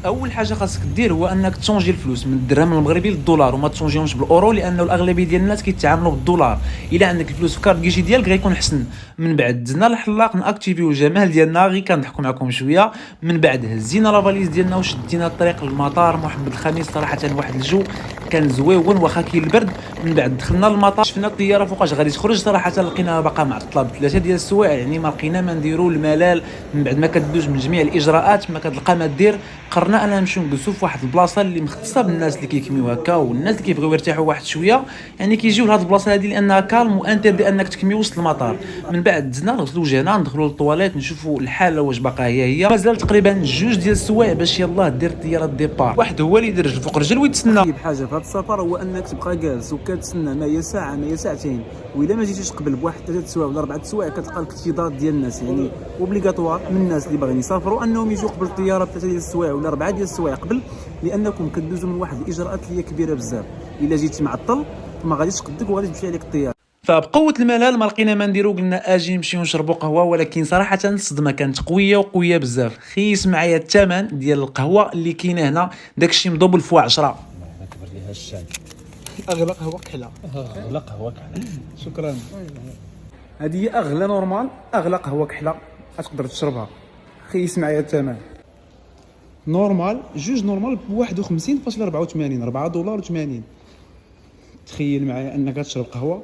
اول حاجه خاصك دير هو انك تشونجي الفلوس من الدرهم المغربي للدولار وما تشونجيهمش بالاورو، لانه الاغلبيه ديال الناس كيتعاملوا بالدولار. الا عندك الفلوس في كارت كيشي ديالك غيكون حسن. من بعد دزنا الحلاق ناكتيفيو الجمال ديالنا، غير كنضحكوا معكم شويه. من بعد هزينا لافاليز ديالنا وشدينا الطريق للمطار محمد الخامس. صراحه واحد الجو كان زويون واخا كاين البرد. من بعد دخلنا للمطار، شفنا الطياره فوقاش غادي تخرج، صراحه لقيناها باقا معطله بثلاثه ديال السوايع، يعني ما لقينا ما نديرو الملال. من بعد ما كدوز من جميع الاجراءات ما كتلقى ما دير، قررنا انا نمشيو نجلسوا في واحد البلاصه اللي مختصه بالناس اللي كيكميو هكا والناس اللي كيبغيو يرتاحوا واحد شويه، يعني كيجيو لهاد البلاصه هذه لانها كالم وانتردي انك تكمي وسط المطار. من بعد دزنا نغسلوا وجهنا، ندخلوا للطواليت، نشوفوا الحاله واش باقا هي. مازال تقريبا جوج ديال السوايع باش يلاه دير الطياره ديبار. واحد هو اللي يدرج فوق رجل ويتسنى. حاجه في هذا السفر هو انك تبقى جالس وكتسنى ما هي ساعه ما هي ساعتين، واذا ما جيتيش قبل بواحد 3 سوايع ولا 4 سوايع كتلقى الاكتظاظ ديال الناس، يعني اوبليغاتوار من الناس اللي باغيين يسافروا انهم يجوا قبل الطياره ب3 ديال السوايع ولا 4 ديال السوايع قبل، لانكم كدوزوا من واحد الاجراءات اللي هي كبيره بزاف. الا جيتي معطل فما غاديش تقدك وغادي تمشي عليك الطياره. فبقوه الملال ما لقينا ما نديرو، قلنا اجي نمشيو نشربوا قهوه. ولكن صراحه الصدمه كانت قويه بزاف. خيس معايا الثمن ديال القهوه اللي كاينه هنا، داكشي مضوب الفوا 10. كبر ليها الشاي. اغلى قهوه كحله. اغلى قهوه كحله. شكرا. هذه هي اغلى نورمال، اغلى قهوه كحله تقدر تشربها. خيس معايا الثمن. نورمال جوج نورمال ب 51.84، 4 دولار و80. تخيل معايا انك تشرب قهوه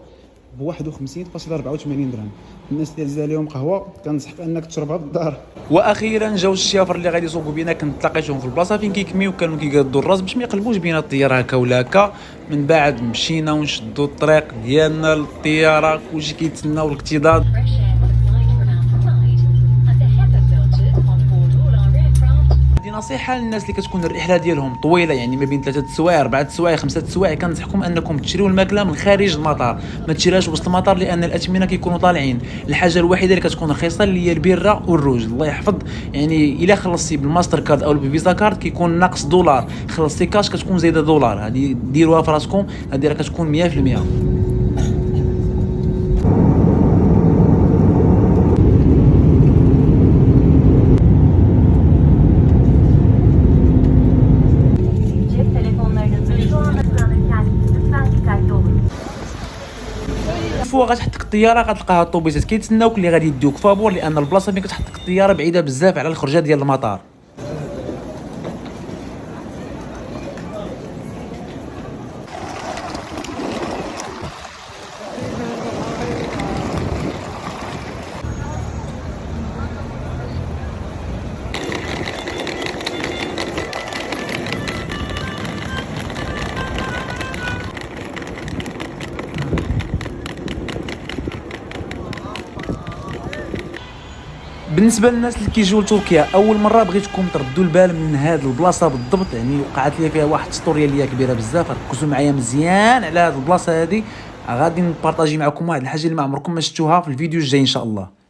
ب 51.84 درهم. الناس اللي عزيز عليهم قهوه كنصحك انك تشربها بالدار. واخيرا جاو الشيافر اللي غادي يسوقوا بينا، كنت تلاقيتهم في البلاصه فين كيكميو، كانوا كيقادوا الراس باش ما يقلبوش بينا الطياره هكا ولا هكا. من بعد مشينا ونشدوا الطريق ديالنا للطياره، كلشي كيتسناو الاكتظاظ. نصيحه للناس اللي كتكون الرحله ديالهم طويله، يعني ما بين 3 سوايع 4 سوايع 5 سوايع، كنصحكم انكم تشريو الماكله من خارج المطار، ما تشريهاش وسط المطار لان الاثمنه كيكونوا طالعين. الحاجه الوحيده اللي كتكون رخيصه اللي هي البيره والروج. الله يحفظ، يعني الا خلصتي بالماستر كارد او بالفيزا كارد كيكون ناقص دولار، خلصتي كاش كتكون زايده دولار. هذه ديروها في راسكم، هذه راه كتكون 100%. فوق غتحطك الطياره غتلقاها الطوبيسات كيتسناوك اللي غادي يديوك فابور، لان البلاصه فين كتحطك الطياره بعيده بزاف على الخرجه ديال المطار. بالنسبه للناس اللي كيجيو لتركيا اول مره، بغيتكم تردوا البال من هذه البلاصه بالضبط، يعني وقعت لي فيها واحد ستوريه اللي كبيره بزاف. ركزوا معايا مزيان على هذه البلاصه هذه، غادي نبارطاجي معكم واحد الحاجه اللي ما عمركم ما شفتوها في الفيديو الجاي ان شاء الله.